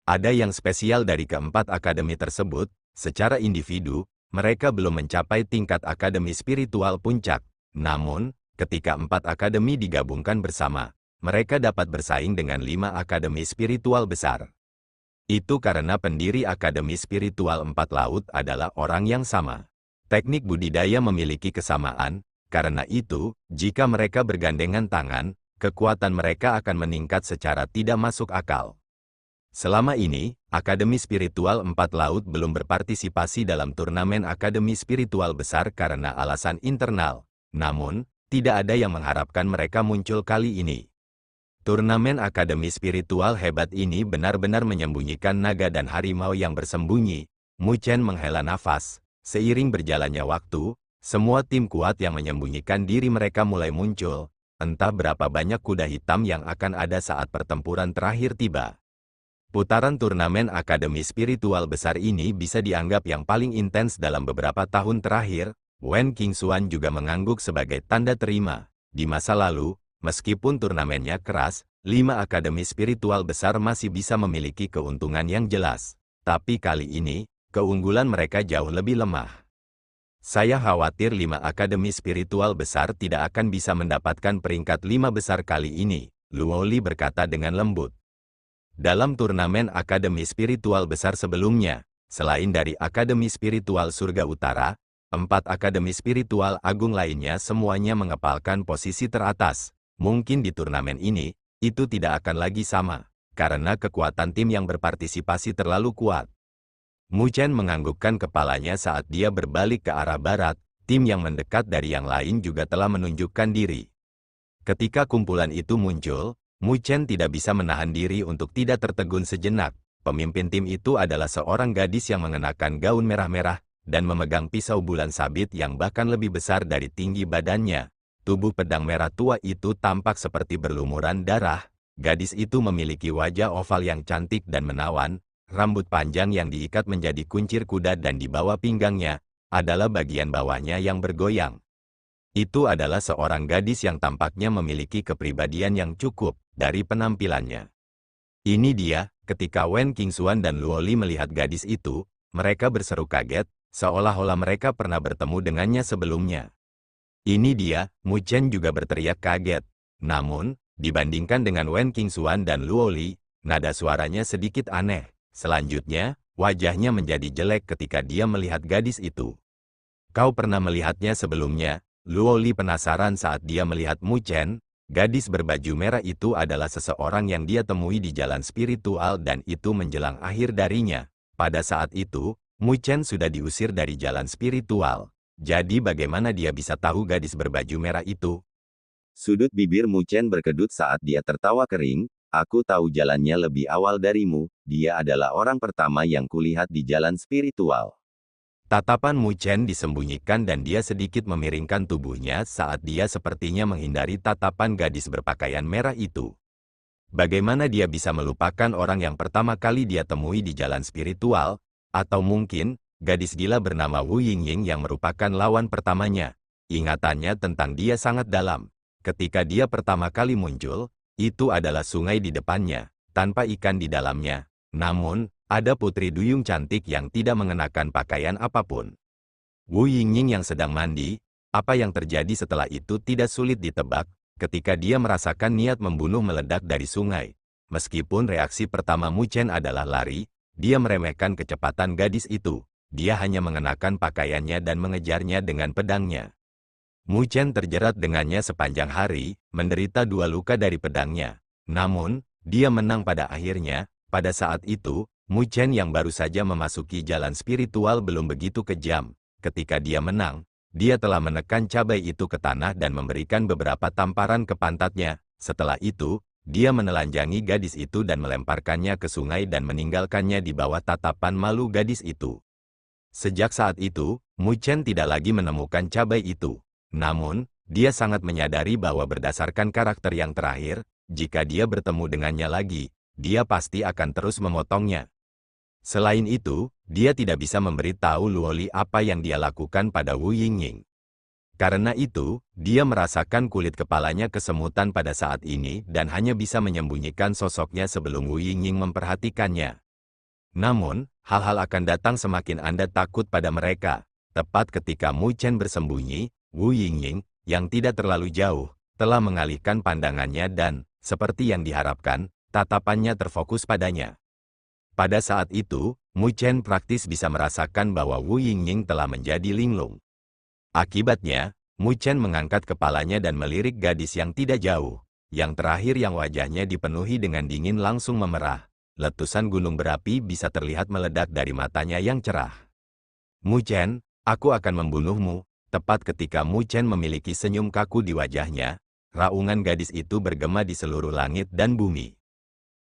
Ada yang spesial dari keempat akademi tersebut. Secara individu, mereka belum mencapai tingkat akademi spiritual puncak. Namun, ketika 4 akademi digabungkan bersama, mereka dapat bersaing dengan 5 akademi spiritual besar. Itu karena pendiri Akademi Spiritual 4 Laut adalah orang yang sama. Teknik budidaya memiliki kesamaan, karena itu, jika mereka bergandengan tangan, kekuatan mereka akan meningkat secara tidak masuk akal. Selama ini, Akademi Spiritual 4 Laut belum berpartisipasi dalam turnamen Akademi Spiritual besar karena alasan internal. Namun, tidak ada yang mengharapkan mereka muncul kali ini. Turnamen akademi spiritual hebat ini benar-benar menyembunyikan naga dan harimau yang bersembunyi. Mu Chen menghela nafas. Seiring berjalannya waktu, semua tim kuat yang menyembunyikan diri mereka mulai muncul. Entah berapa banyak kuda hitam yang akan ada saat pertempuran terakhir tiba. Putaran turnamen akademi spiritual besar ini bisa dianggap yang paling intens dalam beberapa tahun terakhir. Wen Qingxuan juga mengangguk sebagai tanda terima. Di masa lalu, meskipun turnamennya keras, 5 akademi spiritual besar masih bisa memiliki keuntungan yang jelas. Tapi kali ini, keunggulan mereka jauh lebih lemah. Saya khawatir 5 akademi spiritual besar tidak akan bisa mendapatkan peringkat 5 besar kali ini, Luo Li berkata dengan lembut. Dalam turnamen akademi spiritual besar sebelumnya, selain dari akademi spiritual surga utara, 4 akademi spiritual agung lainnya semuanya mengepalkan posisi teratas. Mungkin di turnamen ini, itu tidak akan lagi sama, karena kekuatan tim yang berpartisipasi terlalu kuat. Mu Chen menganggukkan kepalanya saat dia berbalik ke arah barat. Tim yang mendekat dari yang lain juga telah menunjukkan diri. Ketika kumpulan itu muncul, Mu Chen tidak bisa menahan diri untuk tidak tertegun sejenak. Pemimpin tim itu adalah seorang gadis yang mengenakan gaun merah-merah dan memegang pisau bulan sabit yang bahkan lebih besar dari tinggi badannya. Tubuh pedang merah tua itu tampak seperti berlumuran darah. Gadis itu memiliki wajah oval yang cantik dan menawan. Rambut panjang yang diikat menjadi kuncir kuda dan di bawah pinggangnya adalah bagian bawahnya yang bergoyang. Itu adalah seorang gadis yang tampaknya memiliki kepribadian yang cukup dari penampilannya. Ini dia, ketika Wen Qingxuan dan Luo Li melihat gadis itu, mereka berseru kaget, seolah-olah mereka pernah bertemu dengannya sebelumnya. Ini dia, Mu Chen juga berteriak kaget. Namun, dibandingkan dengan Wen Qingxuan dan Luo Li, nada suaranya sedikit aneh. Selanjutnya, wajahnya menjadi jelek ketika dia melihat gadis itu. Kau pernah melihatnya sebelumnya? Luo Li penasaran saat dia melihat Mu Chen. Gadis berbaju merah itu adalah seseorang yang dia temui di jalan spiritual dan itu menjelang akhir darinya. Pada saat itu, Mu Chen sudah diusir dari jalan spiritual. Jadi bagaimana dia bisa tahu gadis berbaju merah itu? Sudut bibir Mu Chen berkedut saat dia tertawa kering. Aku tahu jalannya lebih awal darimu, dia adalah orang pertama yang kulihat di jalan spiritual. Tatapan Mu Chen disembunyikan dan dia sedikit memiringkan tubuhnya saat dia sepertinya menghindari tatapan gadis berpakaian merah itu. Bagaimana dia bisa melupakan orang yang pertama kali dia temui di jalan spiritual? Atau mungkin, gadis gila bernama Wu Yingying yang merupakan lawan pertamanya. Ingatannya tentang dia sangat dalam. Ketika dia pertama kali muncul, itu adalah sungai di depannya, tanpa ikan di dalamnya. Namun, ada putri duyung cantik yang tidak mengenakan pakaian apapun. Wu Yingying yang sedang mandi, apa yang terjadi setelah itu tidak sulit ditebak, ketika dia merasakan niat membunuh meledak dari sungai. Meskipun reaksi pertama Mu Chen adalah lari, dia meremehkan kecepatan gadis itu. Dia hanya mengenakan pakaiannya dan mengejarnya dengan pedangnya. Mu Chen terjerat dengannya sepanjang hari, menderita 2 luka dari pedangnya. Namun, dia menang pada akhirnya. Pada saat itu, Mu Chen yang baru saja memasuki jalan spiritual belum begitu kejam. Ketika dia menang, dia telah menekan cabai itu ke tanah dan memberikan beberapa tamparan ke pantatnya. Setelah itu, dia menelanjangi gadis itu dan melemparkannya ke sungai dan meninggalkannya di bawah tatapan malu gadis itu. Sejak saat itu, Mu Chen tidak lagi menemukan cabai itu. Namun, dia sangat menyadari bahwa berdasarkan karakter yang terakhir, jika dia bertemu dengannya lagi, dia pasti akan terus memotongnya. Selain itu, dia tidak bisa memberitahu Luo Li apa yang dia lakukan pada Wu Yingying. Karena itu, dia merasakan kulit kepalanya kesemutan pada saat ini dan hanya bisa menyembunyikan sosoknya sebelum Wu Yingying memperhatikannya. Namun, hal-hal akan datang semakin Anda takut pada mereka. Tepat ketika Mu Chen bersembunyi, Wu Yingying, yang tidak terlalu jauh, telah mengalihkan pandangannya dan, seperti yang diharapkan, tatapannya terfokus padanya. Pada saat itu, Mu Chen praktis bisa merasakan bahwa Wu Yingying telah menjadi linglung. Akibatnya, Mu Chen mengangkat kepalanya dan melirik gadis yang tidak jauh. Yang terakhir yang wajahnya dipenuhi dengan dingin langsung memerah. Letusan gunung berapi bisa terlihat meledak dari matanya yang cerah. Mu Chen, aku akan membunuhmu. Tepat ketika Mu Chen memiliki senyum kaku di wajahnya, raungan gadis itu bergema di seluruh langit dan bumi.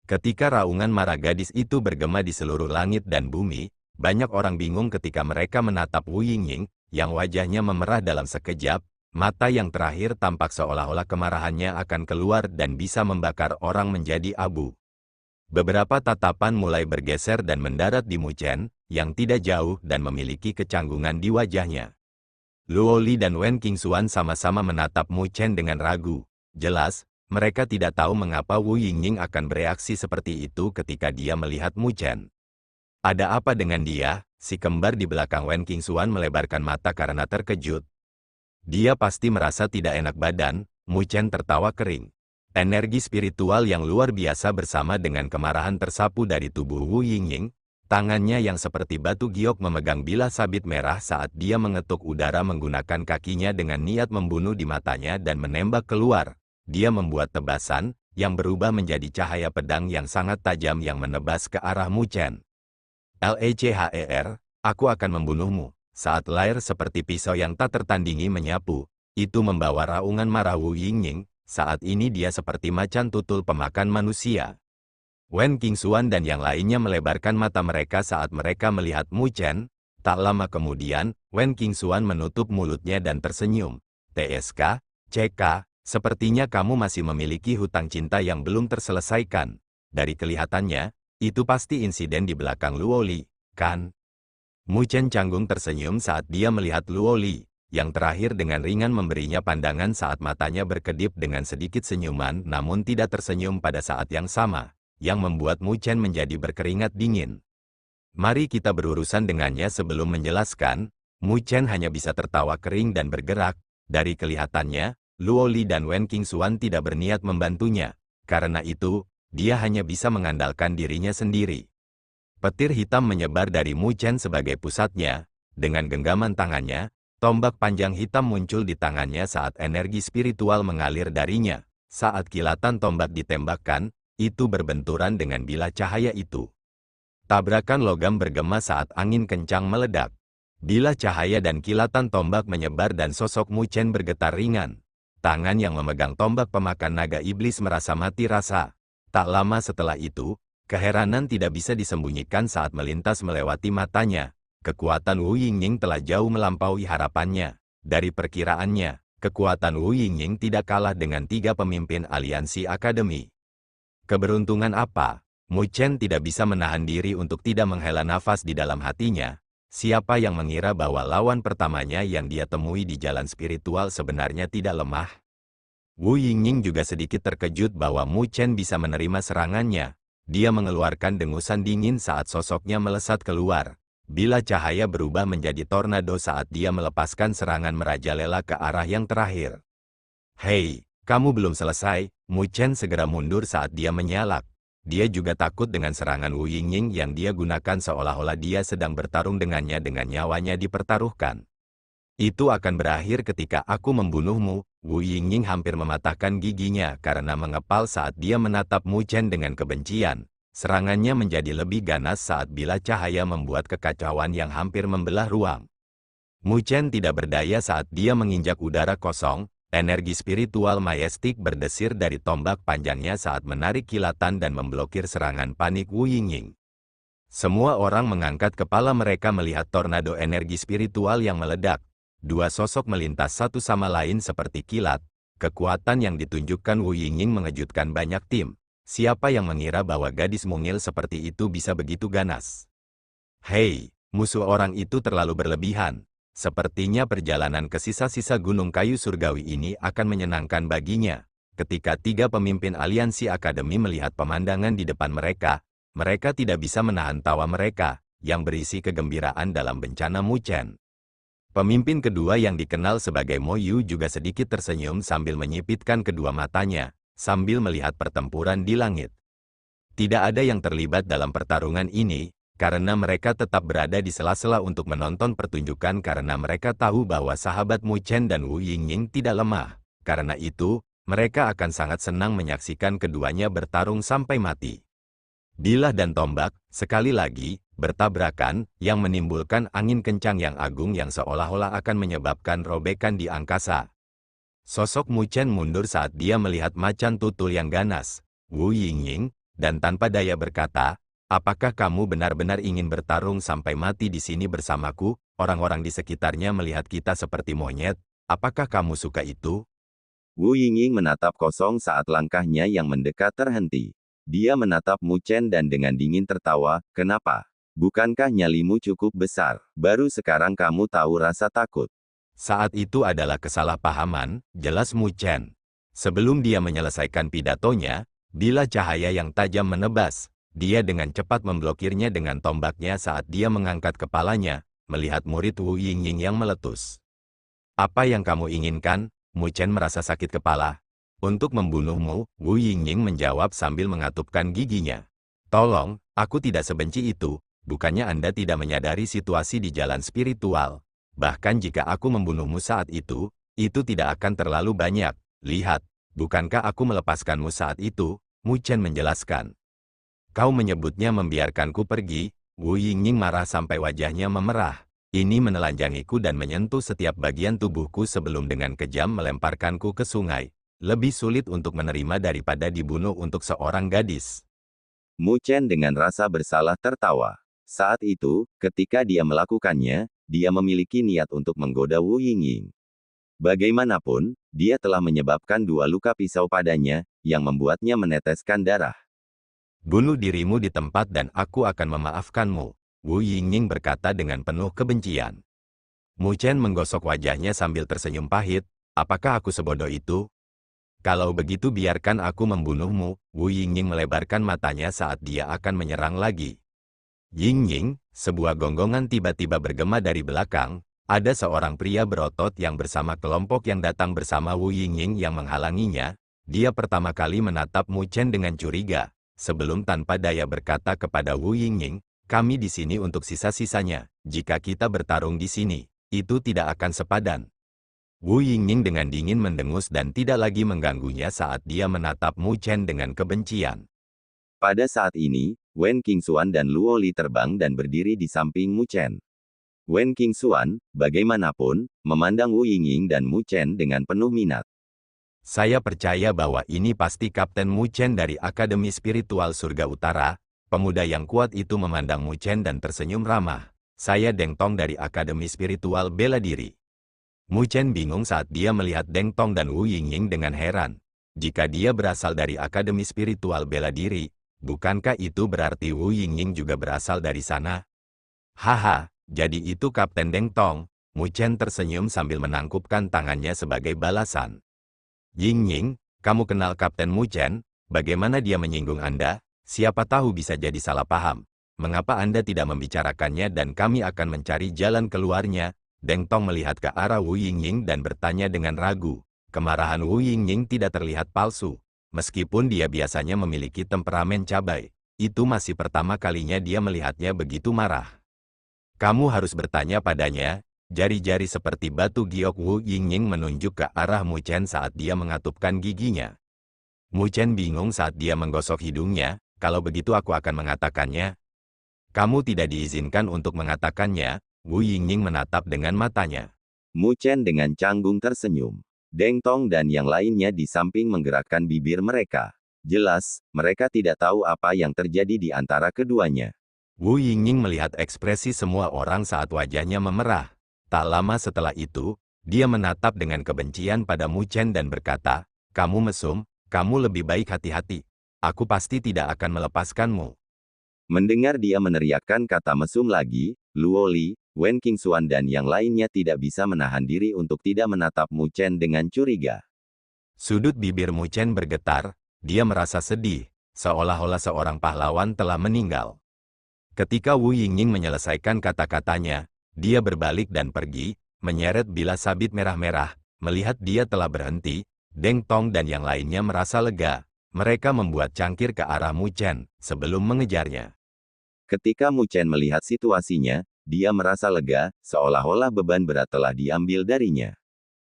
Ketika raungan marah gadis itu bergema di seluruh langit dan bumi, banyak orang bingung ketika mereka menatap Wu Yingying, yang wajahnya memerah dalam sekejap, mata yang terakhir tampak seolah-olah kemarahannya akan keluar dan bisa membakar orang menjadi abu. Beberapa tatapan mulai bergeser dan mendarat di Mu Chen, yang tidak jauh dan memiliki kecanggungan di wajahnya. Luo Li dan Wen Qingxuan sama-sama menatap Mu Chen dengan ragu. Jelas, mereka tidak tahu mengapa Wu Yingying akan bereaksi seperti itu ketika dia melihat Mu Chen. Ada apa dengan dia? Si kembar di belakang Wen Qingxuan melebarkan mata karena terkejut. Dia pasti merasa tidak enak badan. Mu Chen tertawa kering. Energi spiritual yang luar biasa bersama dengan kemarahan tersapu dari tubuh Wu Yingying. Tangannya yang seperti batu giok memegang bilah sabit merah saat dia mengetuk udara menggunakan kakinya dengan niat membunuh di matanya dan menembak keluar. Dia membuat tebasan, yang berubah menjadi cahaya pedang yang sangat tajam yang menebas ke arah Mu Chen. "Lecher, aku akan membunuhmu." Saat layar seperti pisau yang tak tertandingi menyapu, itu membawa raungan marah Wu Yingying. Saat ini dia seperti macan tutul pemakan manusia. Wen Qingxuan dan yang lainnya melebarkan mata mereka saat mereka melihat Mu Chen. Tak lama kemudian, Wen Qingxuan menutup mulutnya dan tersenyum. "TSK, CK, sepertinya kamu masih memiliki hutang cinta yang belum terselesaikan. Dari kelihatannya, itu pasti insiden di belakang Luo Li, kan?" Mu Chen canggung tersenyum saat dia melihat Luo Li, yang terakhir dengan ringan memberinya pandangan saat matanya berkedip dengan sedikit senyuman namun tidak tersenyum pada saat yang sama, yang membuat Mu Chen menjadi berkeringat dingin. "Mari kita berurusan dengannya sebelum menjelaskan." Mu Chen hanya bisa tertawa kering dan bergerak. Dari kelihatannya, Luo Li dan Wen Qingxuan tidak berniat membantunya. Karena itu, dia hanya bisa mengandalkan dirinya sendiri. Petir hitam menyebar dari Mu Chen sebagai pusatnya. Dengan genggaman tangannya, tombak panjang hitam muncul di tangannya saat energi spiritual mengalir darinya. Saat kilatan tombak ditembakkan, itu berbenturan dengan bilah cahaya itu. Tabrakan logam bergema saat angin kencang meledak. Bilah cahaya dan kilatan tombak menyebar dan sosok Mu Chen bergetar ringan. Tangan yang memegang tombak pemakan naga iblis merasa mati rasa. Tak lama setelah itu, keheranan tidak bisa disembunyikan saat melintas melewati matanya. Kekuatan Wu Yingying telah jauh melampaui harapannya. Dari perkiraannya, kekuatan Wu Yingying tidak kalah dengan 3 pemimpin aliansi akademi. Keberuntungan apa? Mu Chen tidak bisa menahan diri untuk tidak menghela nafas di dalam hatinya. Siapa yang mengira bahwa lawan pertamanya yang dia temui di jalan spiritual sebenarnya tidak lemah? Wu Yingying juga sedikit terkejut bahwa Mu Chen bisa menerima serangannya. Dia mengeluarkan dengusan dingin saat sosoknya melesat keluar. Bilah cahaya berubah menjadi tornado saat dia melepaskan serangan merajalela ke arah yang terakhir. "Hei, kamu belum selesai." Mu Chen segera mundur saat dia menyalak. Dia juga takut dengan serangan Wu Yingying yang dia gunakan seolah-olah dia sedang bertarung dengannya dengan nyawanya dipertaruhkan. "Itu akan berakhir ketika aku membunuhmu." Wu Yingying hampir mematahkan giginya karena mengepal saat dia menatap Mu Chen dengan kebencian. Serangannya menjadi lebih ganas saat bilah cahaya membuat kekacauan yang hampir membelah ruang. Mu Chen tidak berdaya saat dia menginjak udara kosong. Energi spiritual majestik berdesir dari tombak panjangnya saat menarik kilatan dan memblokir serangan panik Wu Yingying. Semua orang mengangkat kepala mereka melihat tornado energi spiritual yang meledak. 2 sosok melintas satu sama lain seperti kilat. Kekuatan yang ditunjukkan Wu Yingying mengejutkan banyak tim. Siapa yang mengira bahwa gadis mungil seperti itu bisa begitu ganas? "Hei, musuh orang itu terlalu berlebihan. Sepertinya perjalanan ke sisa-sisa gunung kayu surgawi ini akan menyenangkan baginya." Ketika 3 pemimpin aliansi akademi melihat pemandangan di depan mereka, mereka tidak bisa menahan tawa mereka, yang berisi kegembiraan dalam bencana Mu Chen. Pemimpin kedua yang dikenal sebagai Mo Yu juga sedikit tersenyum sambil menyipitkan kedua matanya, sambil melihat pertempuran di langit. Tidak ada yang terlibat dalam pertarungan ini, karena mereka tetap berada di sela-sela untuk menonton pertunjukan karena mereka tahu bahwa sahabat Mu Chen dan Wu Yingying tidak lemah. Karena itu, mereka akan sangat senang menyaksikan keduanya bertarung sampai mati. Bilah dan tombak, sekali lagi, bertabrakan, yang menimbulkan angin kencang yang agung yang seolah-olah akan menyebabkan robekan di angkasa. Sosok Mu Chen mundur saat dia melihat macan tutul yang ganas, Wu Yingying, dan tanpa daya berkata, "Apakah kamu benar-benar ingin bertarung sampai mati di sini bersamaku? Orang-orang di sekitarnya melihat kita seperti monyet. Apakah kamu suka itu?" Wu Yingying menatap kosong saat langkahnya yang mendekat terhenti. Dia menatap Mu Chen dan dengan dingin tertawa, "Kenapa? Bukankah nyalimu cukup besar? Baru sekarang kamu tahu rasa takut." Saat itu adalah kesalahpahaman, jelas Mu Chen. Sebelum dia menyelesaikan pidatonya, bila cahaya yang tajam menebas, dia dengan cepat memblokirnya dengan tombaknya saat dia mengangkat kepalanya, melihat murid Wu Yingying yang meletus. "Apa yang kamu inginkan?" Mu Chen merasa sakit kepala. "Untuk membunuhmu," Wu Yingying menjawab sambil mengatupkan giginya. "Tolong, aku tidak sebenci itu. Bukannya Anda tidak menyadari situasi di jalan spiritual? Bahkan jika aku membunuhmu saat itu tidak akan terlalu banyak. Lihat, bukankah aku melepaskanmu saat itu?" Mu Chen menjelaskan. "Kau menyebutnya membiarkanku pergi?" Wu Yingying marah sampai wajahnya memerah. "Ini menelanjangiku dan menyentuh setiap bagian tubuhku sebelum dengan kejam melemparkanku ke sungai. Lebih sulit untuk menerima daripada dibunuh untuk seorang gadis." Mu Chen dengan rasa bersalah tertawa. Saat itu, ketika dia melakukannya, dia memiliki niat untuk menggoda Wu Yingying. Bagaimanapun, dia telah menyebabkan 2 luka pisau padanya, yang membuatnya meneteskan darah. "Bunuh dirimu di tempat dan aku akan memaafkanmu," Wu Yingying berkata dengan penuh kebencian. Mu Chen menggosok wajahnya sambil tersenyum pahit. "Apakah aku sebodoh itu? Kalau begitu biarkan aku membunuhmu." Wu Yingying melebarkan matanya saat dia akan menyerang lagi. "Yingying," sebuah gonggongan tiba-tiba bergema dari belakang. Ada seorang pria berotot yang bersama kelompok yang datang bersama Wu Yingying yang menghalanginya. Dia pertama kali menatap Mu Chen dengan curiga, sebelum tanpa daya berkata kepada Wu Yingying, "Kami di sini untuk sisa-sisanya. Jika kita bertarung di sini, itu tidak akan sepadan." Wu Yingying dengan dingin mendengus dan tidak lagi mengganggunya saat dia menatap Mu Chen dengan kebencian. Pada saat ini, Wen Qingxuan dan Luo Li terbang dan berdiri di samping Mu Chen. Wen Qingxuan, bagaimanapun, memandang Wu Yingying dan Mu Chen dengan penuh minat. "Saya percaya bahwa ini pasti Kapten Mu Chen dari Akademi Spiritual Surga Utara." Pemuda yang kuat itu memandang Mu Chen dan tersenyum ramah. "Saya Deng Tong dari Akademi Spiritual Bela Diri." Mu Chen bingung saat dia melihat Deng Tong dan Wu Yingying dengan heran. Jika dia berasal dari Akademi Spiritual Bela Diri, bukankah itu berarti Wu Yingying juga berasal dari sana? "Haha, jadi itu Kapten Deng Tong." Mu Chen tersenyum sambil menangkupkan tangannya sebagai balasan. "Yingying, kamu kenal Kapten Mu Chen? Bagaimana dia menyinggung Anda? Siapa tahu bisa jadi salah paham. Mengapa Anda tidak membicarakannya dan kami akan mencari jalan keluarnya?" Deng Tong melihat ke arah Wu Yingying dan bertanya dengan ragu. Kemarahan Wu Yingying tidak terlihat palsu. Meskipun dia biasanya memiliki temperamen cabai, itu masih pertama kalinya dia melihatnya begitu marah. "Kamu harus bertanya padanya." Jari-jari seperti batu giok Wu Yingying menunjuk ke arah Mu Chen saat dia mengatupkan giginya. Mu Chen bingung saat dia menggosok hidungnya. "Kalau begitu aku akan mengatakannya." "Kamu tidak diizinkan untuk mengatakannya." Wu Yingying menatap dengan matanya. Mu Chen dengan canggung tersenyum. Deng Tong dan yang lainnya di samping menggerakkan bibir mereka. Jelas, mereka tidak tahu apa yang terjadi di antara keduanya. Wu Yingying melihat ekspresi semua orang saat wajahnya memerah. Tak lama setelah itu, dia menatap dengan kebencian pada Mu Chen dan berkata, "Kamu mesum, kamu lebih baik hati-hati. Aku pasti tidak akan melepaskanmu." Mendengar dia meneriakkan kata mesum lagi, Luo Li, Wen Qingxuan dan yang lainnya tidak bisa menahan diri untuk tidak menatap Mu Chen dengan curiga. Sudut bibir Mu Chen bergetar, dia merasa sedih, seolah-olah seorang pahlawan telah meninggal. Ketika Wu Yingying menyelesaikan kata-katanya, dia berbalik dan pergi, menyeret bilah sabit merah-merah. Melihat dia telah berhenti, Deng Tong dan yang lainnya merasa lega. Mereka membuat cangkir ke arah Mu Chen, sebelum mengejarnya. Ketika Mu Chen melihat situasinya, dia merasa lega, seolah-olah beban berat telah diambil darinya.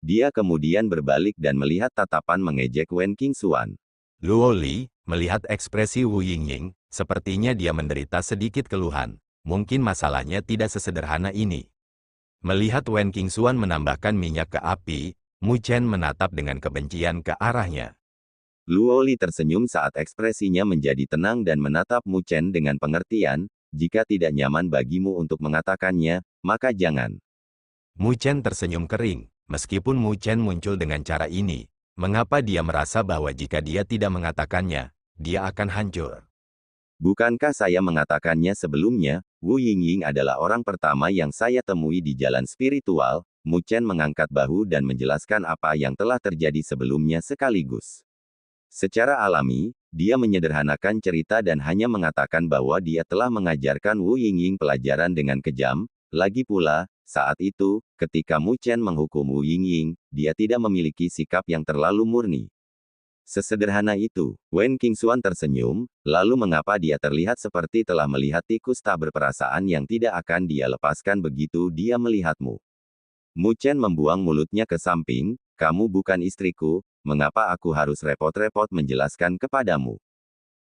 Dia kemudian berbalik dan melihat tatapan mengejek Wen Qingxuan. Luo Li, melihat ekspresi Wu Yingying, sepertinya dia menderita sedikit keluhan. mungkin masalahnya tidak sesederhana ini. Melihat Wen Qingxuan menambahkan minyak ke api, Mu Chen menatap dengan kebencian ke arahnya. Luo Li tersenyum saat ekspresinya menjadi tenang dan menatap Mu Chen dengan pengertian, jika tidak nyaman bagimu untuk mengatakannya, maka jangan. Mu Chen tersenyum kering, meskipun Mu Chen muncul dengan cara ini, mengapa dia merasa bahwa jika dia tidak mengatakannya, dia akan hancur. Bukankah saya mengatakannya sebelumnya, Wu Yingying adalah orang pertama yang saya temui di jalan spiritual. Mu Chen mengangkat bahu dan menjelaskan apa yang telah terjadi sebelumnya sekaligus. Secara alami, dia menyederhanakan cerita dan hanya mengatakan bahwa dia telah mengajarkan Wu Yingying pelajaran dengan kejam. Lagi pula, saat itu, ketika Mu Chen menghukum Wu Yingying, dia tidak memiliki sikap yang terlalu murni. Sesederhana itu, Wen Qingxuan tersenyum, lalu mengapa dia terlihat seperti telah melihat tikus tak berperasaan yang tidak akan dia lepaskan begitu dia melihatmu. Mu Chen membuang mulutnya ke samping, kamu bukan istriku, mengapa aku harus repot-repot menjelaskan kepadamu?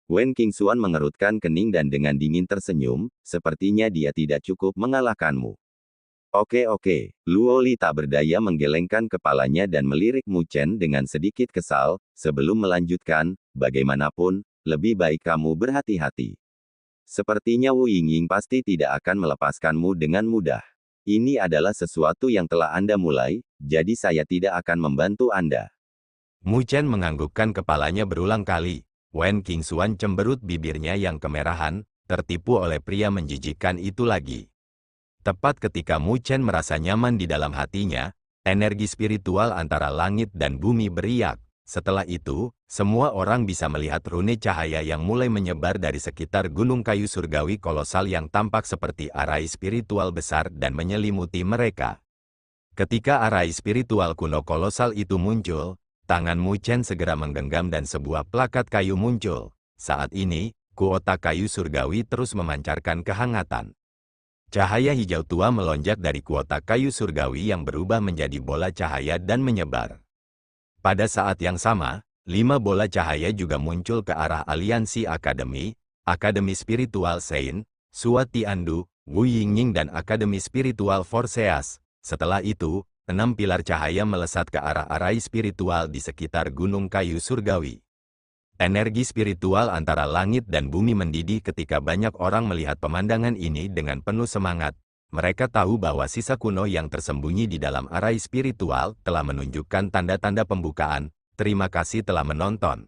Wen Qingxuan mengerutkan kening dan dengan dingin tersenyum, sepertinya dia tidak cukup mengalahkanmu. Oke, Luo Li tak berdaya menggelengkan kepalanya dan melirik Mu Chen dengan sedikit kesal, sebelum melanjutkan, bagaimanapun, lebih baik kamu berhati-hati. Sepertinya Wu Yingying pasti tidak akan melepaskanmu dengan mudah. Ini adalah sesuatu yang telah Anda mulai, jadi saya tidak akan membantu Anda. Mu Chen menganggukkan kepalanya berulang kali. Wen Qingxuan cemberut bibirnya yang kemerahan, tertipu oleh pria menjijikkan itu lagi. Tepat ketika Mu Chen merasa nyaman di dalam hatinya, energi spiritual antara langit dan bumi beriak. Setelah itu, semua orang bisa melihat rune cahaya yang mulai menyebar dari sekitar gunung kayu surgawi kolosal yang tampak seperti arai spiritual besar dan menyelimuti mereka. Ketika arai spiritual kuno kolosal itu muncul, tangan Mu Chen segera menggenggam dan sebuah plakat kayu muncul. Saat ini, kuota kayu surgawi terus memancarkan kehangatan. Cahaya hijau tua melonjak dari kuota kayu surgawi yang berubah menjadi bola cahaya dan menyebar. Pada saat yang sama, 5 bola cahaya juga muncul ke arah aliansi akademi, Akademi Spiritual Sein, Sua Tiandu, Wu Yingying dan Akademi Spiritual Forseas. Setelah itu, 6 pilar cahaya melesat ke arah arai spiritual di sekitar gunung kayu surgawi. Energi spiritual antara langit dan bumi mendidih ketika banyak orang melihat pemandangan ini dengan penuh semangat. Mereka tahu bahwa sisa kuno yang tersembunyi di dalam arai spiritual telah menunjukkan tanda-tanda pembukaan. Terima kasih telah menonton.